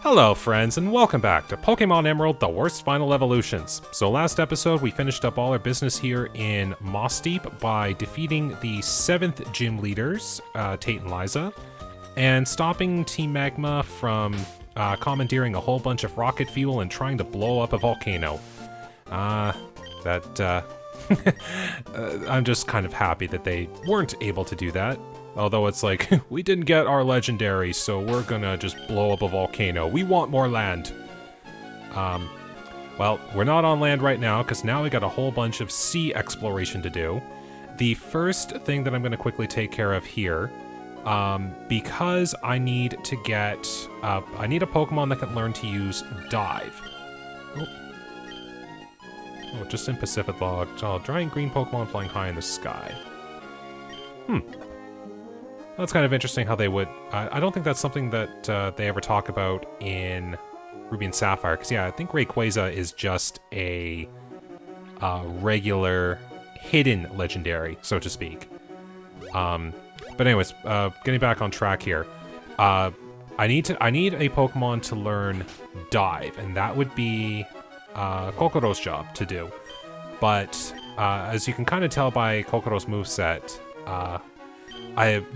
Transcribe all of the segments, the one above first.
Hello friends, and welcome back to Pokemon Emerald, the worst final evolutions. So last episode, we finished up all our business here in Mossdeep by defeating the 7th gym leaders, Tate and Liza, and stopping Team Magma from commandeering a whole bunch of rocket fuel and trying to blow up a volcano. I'm just kind of happy that they weren't able to do that. Although it's like, we didn't get our legendary, so we're gonna just blow up a volcano. We want more land. Well, we're not on land right now, because now we got a whole bunch of sea exploration to do. The first thing that I'm gonna quickly take care of here, because I need to get, I need a Pokemon that can learn to use Dive. Oh, just in Pacific Log. Oh, giant green Pokemon flying high in the sky. That's kind of interesting how they would... I don't think that's something that they ever talk about in Ruby and Sapphire. Because, yeah, I think Rayquaza is just a regular hidden legendary, so to speak. But anyways, getting back on track here. I need a Pokemon to learn Dive, and that would be Kokoro's job to do. But as you can kind of tell by Kokoro's moveset,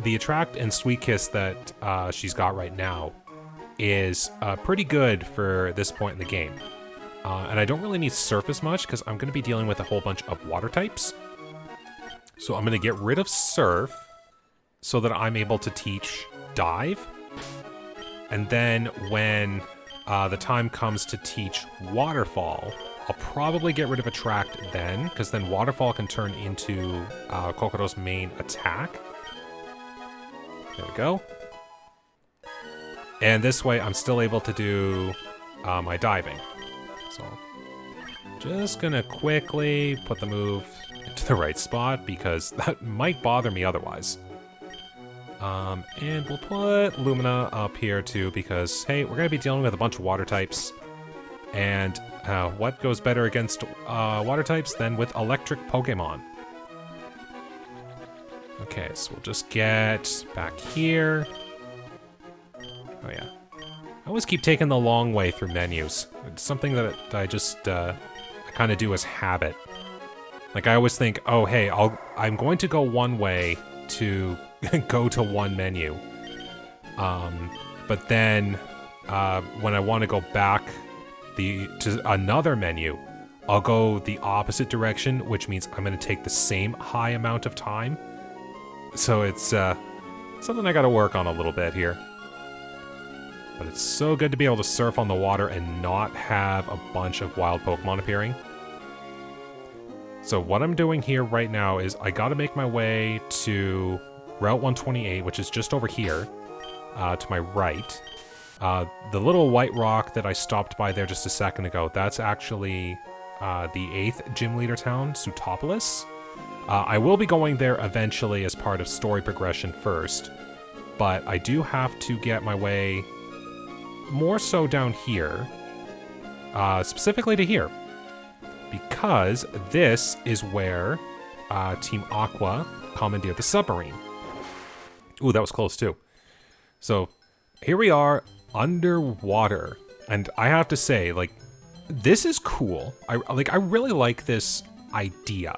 the Attract and Sweet Kiss that she's got right now is pretty good for this point in the game. And I don't really need Surf much because I'm going to be dealing with a whole bunch of water types. So I'm going to get rid of Surf so that I'm able to teach Dive. And then when the time comes to teach Waterfall, I'll probably get rid of Attract then, because then Waterfall can turn into Kokoro's main attack. There we go. And this way, I'm still able to do my diving. So, just gonna quickly put the move into the right spot, because that might bother me otherwise. And we'll put Lumina up here too, because, hey, we're gonna be dealing with a bunch of water types. And what goes better against water types than with electric Pokemon? Okay, so we'll just get back here. Oh yeah. I always keep taking the long way through menus. It's something that I just, I kind of do as habit. Like, I always think, oh hey, I'm going to go one way to go to one menu. But then, when I want to go back to another menu, I'll go the opposite direction, which means I'm going to take the same high amount of time. So it's something I gotta work on a little bit here. But it's so good to be able to surf on the water and not have a bunch of wild Pokemon appearing. So what I'm doing here right now is I gotta make my way to Route 128, which is just over here, to my right. The little white rock that I stopped by there just a second ago, that's actually the 8th gym leader town, Pseudopolis. I will be going there eventually as part of story progression first, but I do have to get my way more so down here, specifically to here, because this is where Team Aqua commandeered the submarine. Ooh, that was close too. So here we are underwater, and I have to say, like, this is cool. I really like this idea.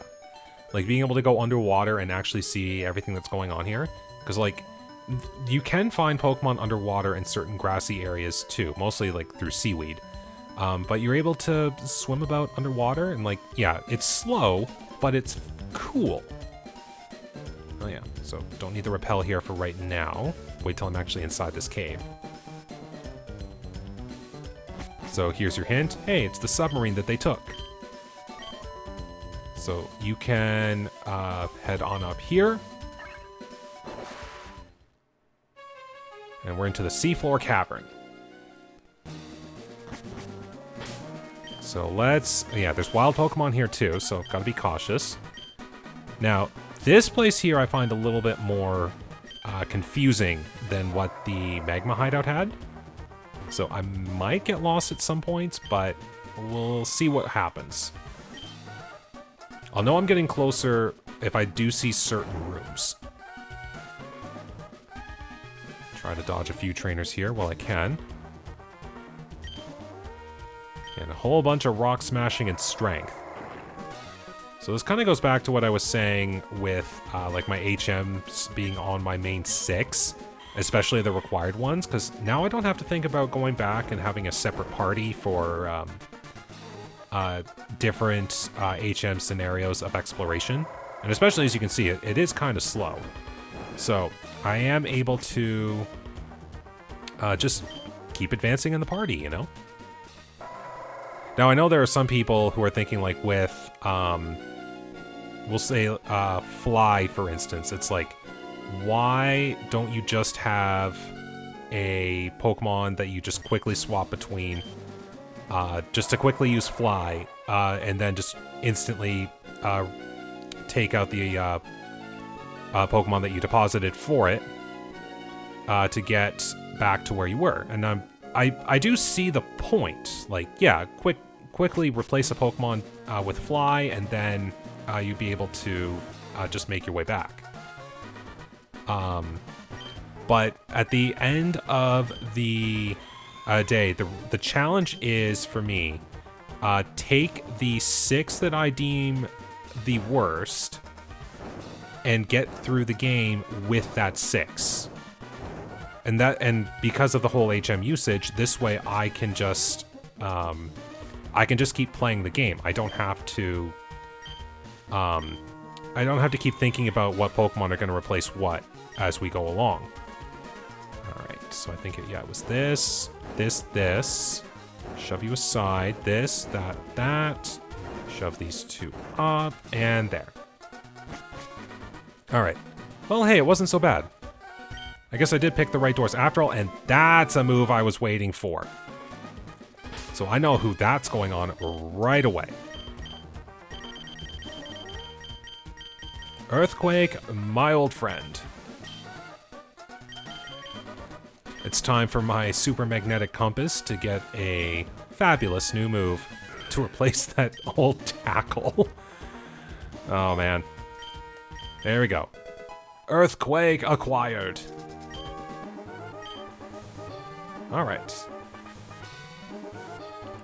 Like, being able to go underwater and actually see everything that's going on here. Because, like, you can find Pokemon underwater in certain grassy areas, too. Mostly, like, through seaweed. But you're able to swim about underwater. And, like, yeah, it's slow, but it's cool. Oh, yeah. So, don't need the repel here for right now. Wait till I'm actually inside this cave. So, here's your hint. Hey, it's the submarine that they took. So you can head on up here. And we're into the Seafloor Cavern. So yeah, there's wild Pokemon here too, so gotta be cautious. Now, this place here I find a little bit more confusing than what the Magma Hideout had. So I might get lost at some points, but we'll see what happens. I'll know I'm getting closer if I do see certain rooms. Try to dodge a few trainers here while I can. And a whole bunch of rock smashing and strength. So this kind of goes back to what I was saying with like my HMs being on my main 6, especially the required ones, because now I don't have to think about going back and having a separate party for different HM scenarios of exploration. And especially as you can see, it is kind of slow. So I am able to just keep advancing in the party, you know? Now I know there are some people who are thinking like with, we'll say Fly, for instance. It's like, why don't you just have a Pokemon that you just quickly swap between, just to quickly use Fly, and then just instantly take out the Pokemon that you deposited for it to get back to where you were. And I do see the point. Like, yeah, quickly replace a Pokemon with Fly, and then you'd be able to just make your way back. But at the end of the day, the challenge is for me, take the 6 that I deem the worst and get through the game with that 6. And because of the whole HM usage, this way I can just keep playing the game. I don't have to keep thinking about what Pokemon are going to replace what as we go along. Alright, so I think it was this. Shove you aside. This, that. Shove these 2 up, and there. Alright. Well, hey, it wasn't so bad. I guess I did pick the right doors after all, and that's a move I was waiting for. So I know who that's going on right away. Earthquake, my old friend. It's time for my super magnetic compass to get a fabulous new move to replace that old tackle. Oh man. There we go. Earthquake acquired. Alright.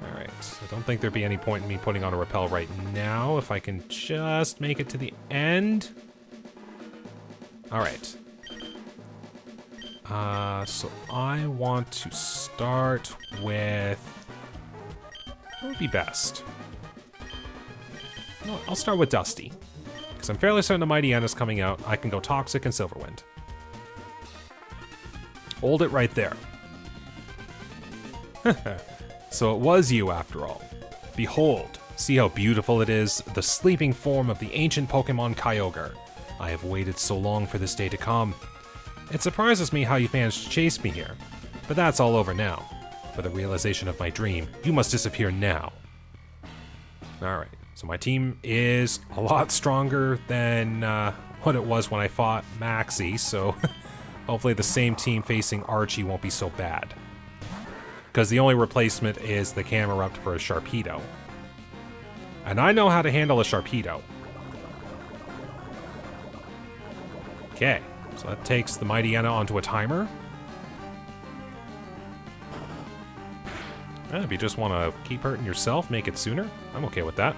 Alright. I don't think there'd be any point in me putting on a repel right now if I can just make it to the end. Alright. So I want to start with... what would be best? No, I'll start with Dusty. Because I'm fairly certain the Mightyana's coming out. I can go Toxic and Silverwind. Hold it right there. So it was you after all. Behold, see how beautiful it is, the sleeping form of the ancient Pokemon Kyogre. I have waited so long for this day to come. It surprises me how you managed to chase me here, but that's all over now. For the realization of my dream, you must disappear now. Alright, so my team is a lot stronger than what it was when I fought Maxie, so hopefully the same team facing Archie won't be so bad. Because the only replacement is the Camerupt for a Sharpedo. And I know how to handle a Sharpedo. Okay, so that takes the Mightyena onto a timer. If you just want to keep hurting yourself, make it sooner. I'm okay with that.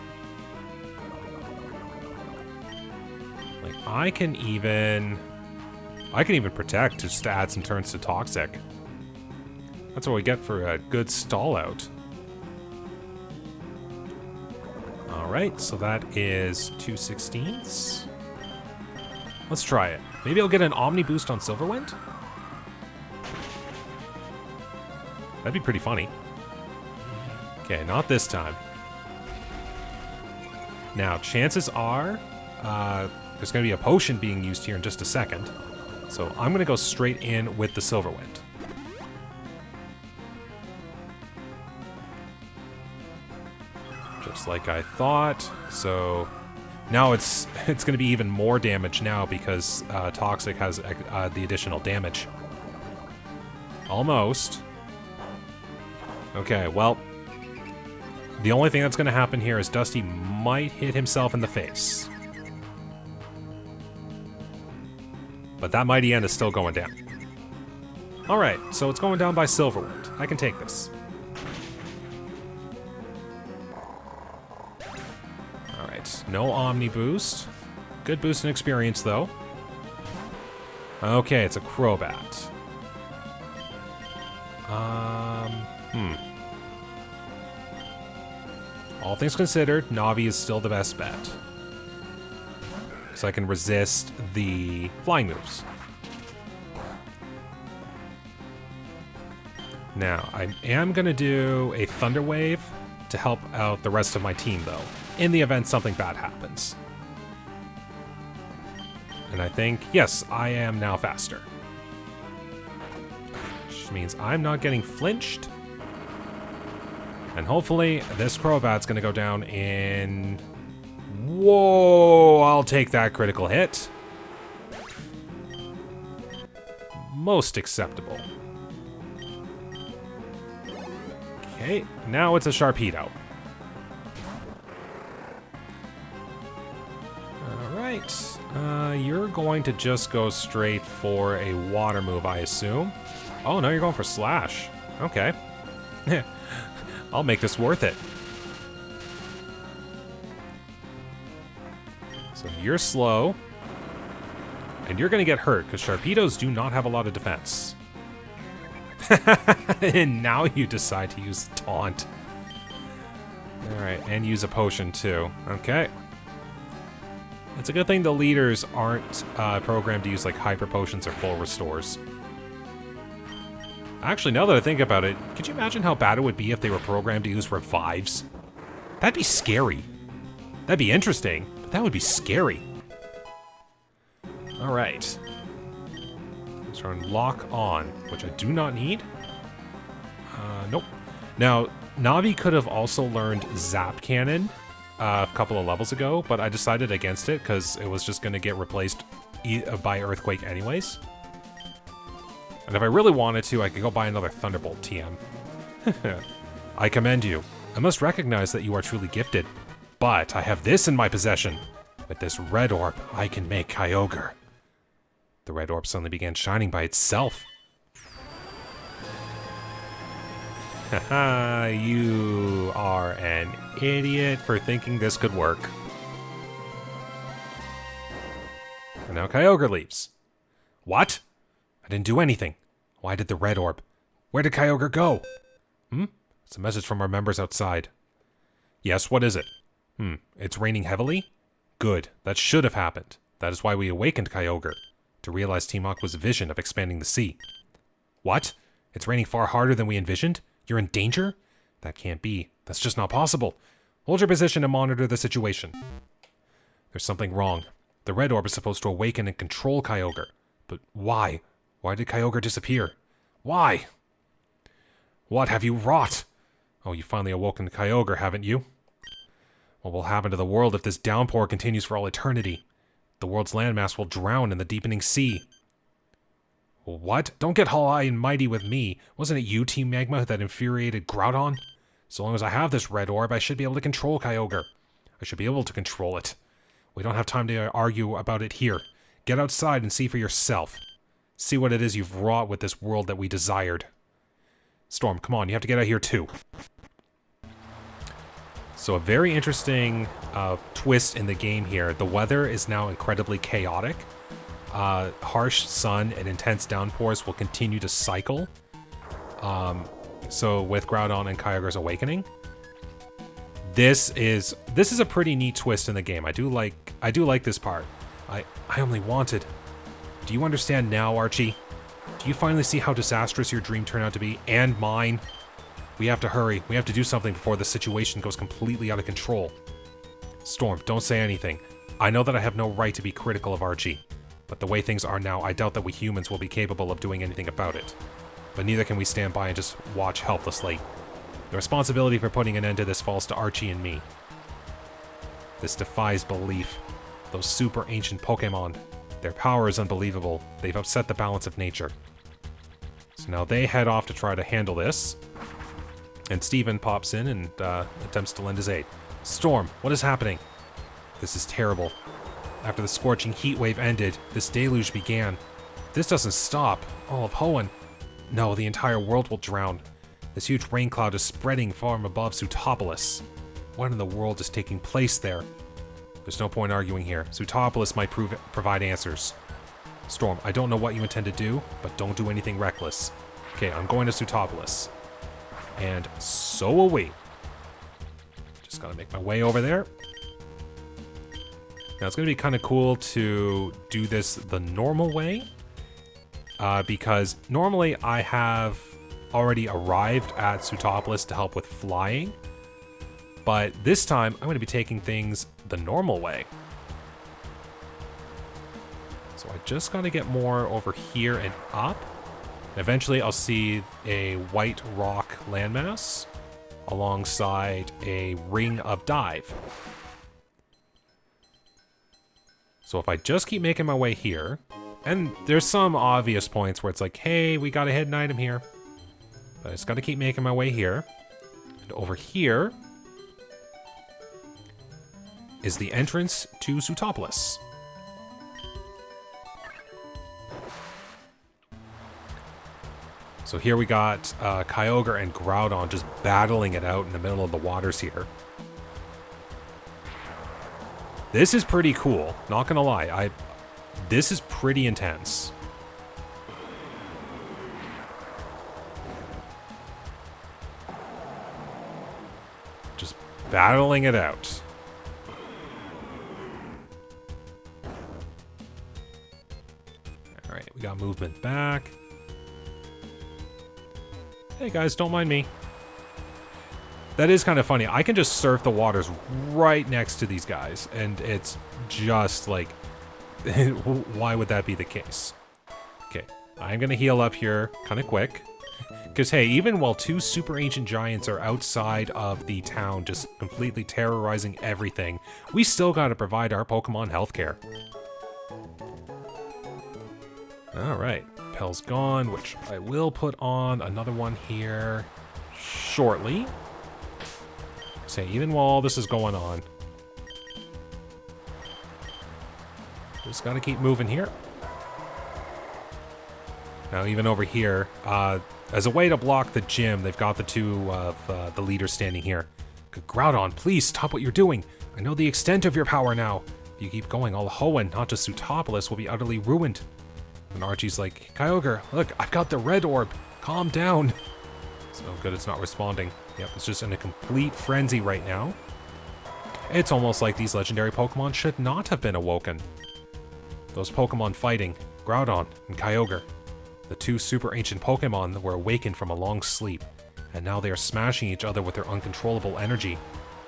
Like, I can even protect just to add some turns to Toxic. That's what we get for a good stall out. Alright, so that is 2/16. Let's try it. Maybe I'll get an Omni Boost on Silverwind? That'd be pretty funny. Okay, not this time. Now, chances are, there's going to be a potion being used here in just a second. So I'm going to go straight in with the Silverwind. Just like I thought. So now it's going to be even more damage now because Toxic has the additional damage. Almost. Okay, well, the only thing that's going to happen here is Dusty might hit himself in the face. But that Mightyena is still going down. Alright, so it's going down by Silverwind. I can take this. Alright, no Omni boost. Good boost in experience, though. Okay, it's a Crobat. All things considered, Navi is still the best bet. So I can resist the flying moves. Now, I am going to do a Thunder Wave to help out the rest of my team, though, in the event something bad happens. And I think, yes, I am now faster. Which means I'm not getting flinched. And hopefully, this Crobat's going to go down in... Whoa! I'll take that critical hit. Most acceptable. Okay, now it's a Sharpedo. Alright. You're going to just go straight for a water move, I assume. Oh, no, you're going for Slash. Okay. I'll make this worth it. So you're slow. And you're going to get hurt, because Sharpedos do not have a lot of defense. And now you decide to use Taunt. Alright, and use a potion too. Okay. It's a good thing the leaders aren't programmed to use like hyper potions or full restores. Actually, now that I think about it, could you imagine how bad it would be if they were programmed to use revives? That'd be scary. That'd be interesting, but that would be scary. Alright. Let's run Lock On, which I do not need. Nope. Now, Navi could have also learned Zap Cannon a couple of levels ago, but I decided against it because it was just going to get replaced by Earthquake anyways. And if I really wanted to, I could go buy another Thunderbolt TM. I commend you. I must recognize that you are truly gifted. But I have this in my possession. With this red orb, I can make Kyogre. The red orb suddenly began shining by itself. Haha, you are an idiot for thinking this could work. And now Kyogre leaves. What? I didn't do anything. Why did the red orb? Where did Kyogre go? It's a message from our members outside. Yes, what is it? It's raining heavily? Good, that should have happened. That is why we awakened Kyogre. To realize Team Aqua's vision of expanding the sea. What? It's raining far harder than we envisioned? You're in danger? That can't be. That's just not possible. Hold your position and monitor the situation. There's something wrong. The red orb is supposed to awaken and control Kyogre. But why? Why did Kyogre disappear? Why? What have you wrought? Oh, you finally awoken Kyogre, haven't you? What will happen to the world if this downpour continues for all eternity? The world's landmass will drown in the deepening sea. What? Don't get high and mighty with me. Wasn't it you, Team Magma, that infuriated Groudon? So long as I have this red orb, I should be able to control Kyogre. I should be able to control it. We don't have time to argue about it here. Get outside and see for yourself. See what it is you've wrought with this world that we desired. Storm, come on, you have to get out here too. So a very interesting twist in the game here. The weather is now incredibly chaotic. Harsh sun and intense downpours will continue to cycle. So with Groudon and Kyogre's awakening, this is a pretty neat twist in the game. I do like this part. I only wanted. Do you understand now, Archie? Do you finally see how disastrous your dream turned out to be, and mine? We have to hurry. We have to do something before the situation goes completely out of control. Storm, don't say anything. I know that I have no right to be critical of Archie, but the way things are now, I doubt that we humans will be capable of doing anything about it. But neither can we stand by and just watch helplessly. The responsibility for putting an end to this falls to Archie and me. This defies belief. Those super ancient Pokemon, their power is unbelievable. They've upset the balance of nature. So now they head off to try to handle this. And Steven pops in and attempts to lend his aid. Storm, what is happening? This is terrible. After the scorching heat wave ended, this deluge began. If this doesn't stop, all of Hoenn. No, the entire world will drown. This huge rain cloud is spreading far above Pseudopolis. What in the world is taking place there? There's no point arguing here. Pseudopolis might provide answers. Storm, I don't know what you intend to do, but don't do anything reckless. Okay, I'm going to Pseudopolis. And so will we. Just gotta make my way over there. Now, it's gonna be kind of cool to do this the normal way. Because normally I have already arrived at Pseudopolis to help with flying. But this time, I'm going to be taking things the normal way. So I just got to get more over here and up. Eventually, I'll see a white rock landmass alongside a ring of dive. So if I just keep making my way here, and there's some obvious points where it's like, hey, we got a hidden item here. But I just got to keep making my way here. And over here is the entrance to Pseudopolis. So here we got Kyogre and Groudon just battling it out in the middle of the waters here. This is pretty cool, not gonna lie. This is pretty intense. Just battling it out. Alright, we got movement back. Hey guys, don't mind me. That is kind of funny. I can just surf the waters right next to these guys, and it's just like, why would that be the case? Okay, I'm gonna heal up here kind of quick. Because hey, even while two super ancient giants are outside of the town just completely terrorizing everything, we still gotta provide our Pokemon healthcare. Alright, Pell's gone, which I will put on another one here shortly. Say, even while all this is going on, just gotta keep moving here. Now, even over here, as a way to block the gym, they've got the two of the leaders standing here. Groudon, please stop what you're doing. I know the extent of your power now. If you keep going, all Hoenn, not just Pseudopolis, will be utterly ruined. And Archie's like, Kyogre, look, I've got the red orb. Calm down. It's no good, it's not responding. Yep, it's just in a complete frenzy right now. It's almost like these legendary Pokemon should not have been awoken. Those Pokemon fighting, Groudon and Kyogre. The two super ancient Pokemon that were awakened from a long sleep, and now they are smashing each other with their uncontrollable energy.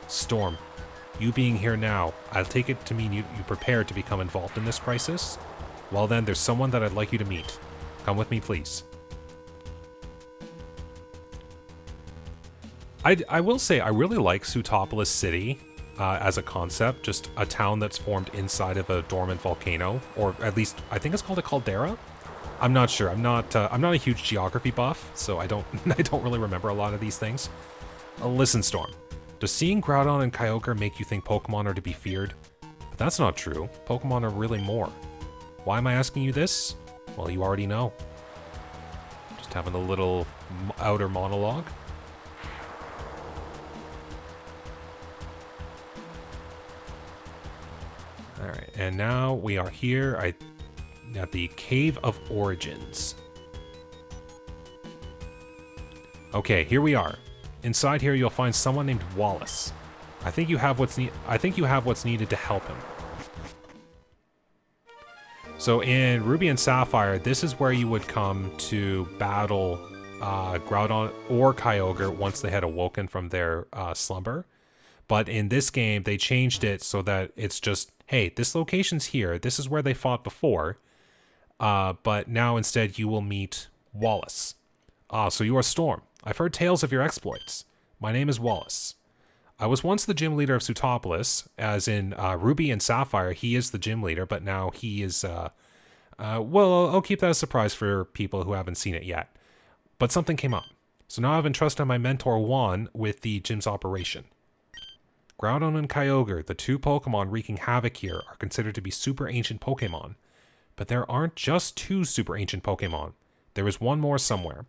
Storm, you being here now, I'll take it to mean you prepared to become involved in this crisis? Well then, there's someone that I'd like you to meet. Come with me, please. I will say, I really like Pseudopolis City as a concept, just a town that's formed inside of a dormant volcano, or at least, I think it's called a caldera? I'm not sure. I'm not a huge geography buff, so I don't really remember a lot of these things. Listen, Storm. Does seeing Groudon and Kyogre make you think Pokemon are to be feared? But that's not true. Pokemon are really more. Why am I asking you this? Well, you already know. Just having a little outer monologue. Alright, and now we are here at the Cave of Origins. Okay, here we are. Inside here you'll find someone named Wallace. I think you have what's needed to help him. So in Ruby and Sapphire, this is where you would come to battle Groudon or Kyogre once they had awoken from their slumber. But in this game, they changed it so that it's just, hey, this location's here. This is where they fought before. But now instead you will meet Wallace. So you are Storm. I've heard tales of your exploits. My name is Wallace. I was once the gym leader of Pseudopolis, as in Ruby and Sapphire, he is the gym leader, but now he is, well, I'll keep that a surprise for people who haven't seen it yet. But something came up. So now I've entrusted my mentor Hoenn with the gym's operation. Groudon and Kyogre, the two Pokemon wreaking havoc here, are considered to be super ancient Pokemon. But there aren't just two super ancient Pokemon. There is one more somewhere.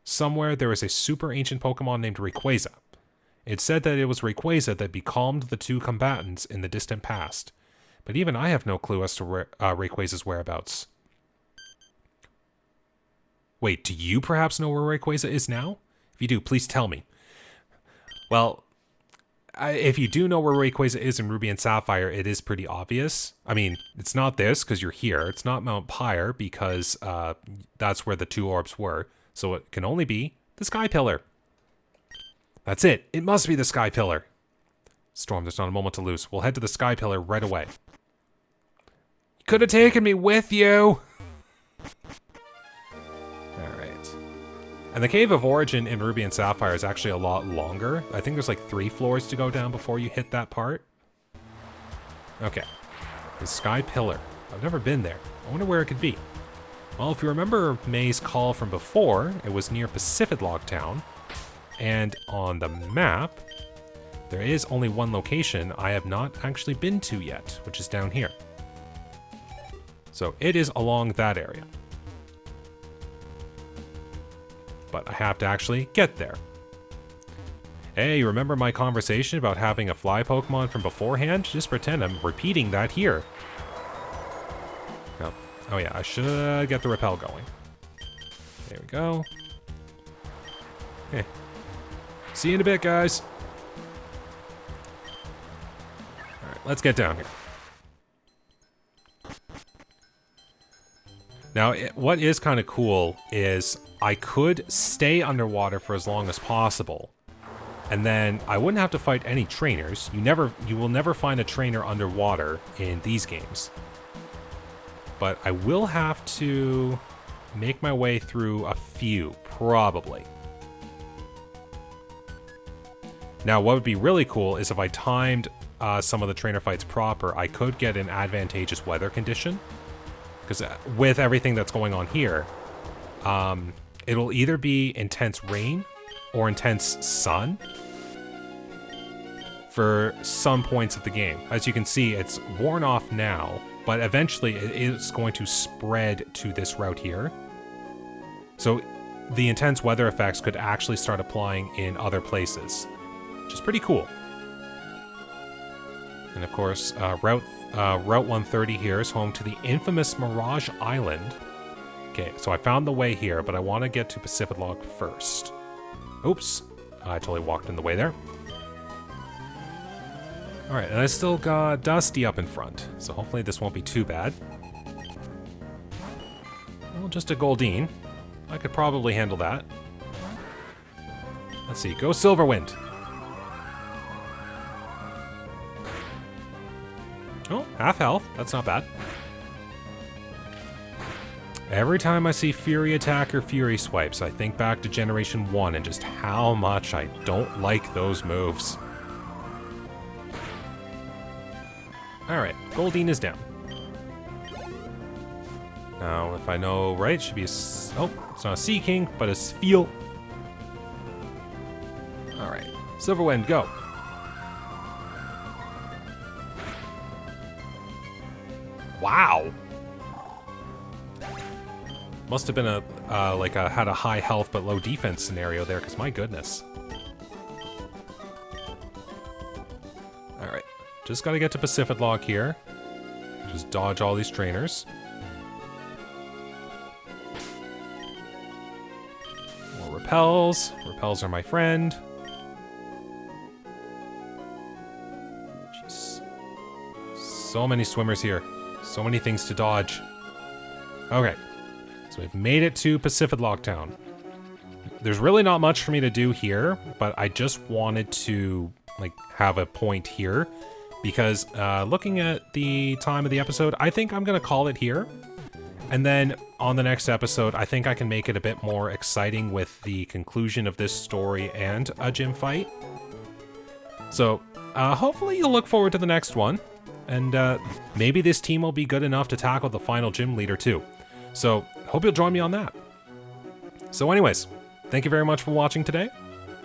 Somewhere there is a super ancient Pokemon named Rayquaza. It said that it was Rayquaza that becalmed the two combatants in the distant past. But even I have no clue as to Rayquaza's whereabouts. Wait, do you perhaps know where Rayquaza is now? If you do, please tell me. Well, if you do know where Rayquaza is in Ruby and Sapphire, it is pretty obvious. I mean, it's not this, because you're here. It's not Mount Pyre, because that's where the two orbs were. So it can only be the Sky Pillar. That's it. It must be the Sky Pillar. Storm, there's not a moment to lose. We'll head to the Sky Pillar right away. You could have taken me with you! Alright. And the Cave of Origin in Ruby and Sapphire is actually a lot longer. I think there's like 3 floors to go down before you hit that part. Okay. The Sky Pillar. I've never been there. I wonder where it could be. Well, if you remember May's call from before, it was near Pacifidlog Town. And on the map, there is only one location I have not actually been to yet, which is down here. So it is along that area. But I have to actually get there. Hey, you remember my conversation about having a fly Pokemon from beforehand? Just pretend I'm repeating that here. No. Oh yeah, I should get the repel going. There we go. See you in a bit, guys. Alright, let's get down here. Now, what is kind of cool is I could stay underwater for as long as possible. And then I wouldn't have to fight any trainers. You will never find a trainer underwater in these games. But I will have to make my way through a few, probably. Now, what would be really cool is if I timed some of the trainer fights proper, I could get an advantageous weather condition. Because with everything that's going on here, it'll either be intense rain or intense sun for some points of the game. As you can see, it's worn off now, but eventually it is going to spread to this route here. So the intense weather effects could actually start applying in other places, which is pretty cool. And of course, Route 130 here is home to the infamous Mirage Island. Okay, so I found the way here, but I want to get to Pacifidlog first. Oops, I totally walked in the way there. Alright, and I still got Dusty up in front, so hopefully this won't be too bad. Well, just a Goldeen. I could probably handle that. Let's see, go Silverwind. Oh, half health. That's not bad. Every time I see Fury Attack or Fury Swipes, I think back to Generation 1 and just how much I don't like those moves. Alright, Goldeen is down. Now, if I know right, it should be a... Oh, it's not a Sea King, but a Spheal. Alright, Silverwind, go. Wow! Must have been had a high health but low defense scenario there, because my goodness. Alright, just gotta get to Pacifidlog here. Just dodge all these trainers. More repels. Repels are my friend. Jeez. So many swimmers here. So many things to dodge. Okay, so we've made it to Pacifidlog Town. There's really not much for me to do here, but I just wanted to have a point here because looking at the time of the episode, I think I'm gonna call it here. And then on the next episode, I think I can make it a bit more exciting with the conclusion of this story and a gym fight. So hopefully you'll look forward to the next one. And maybe this team will be good enough to tackle the final gym leader too. So, hope you'll join me on that. So anyways, thank you very much for watching today.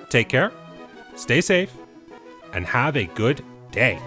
Take care, stay safe, and have a good day.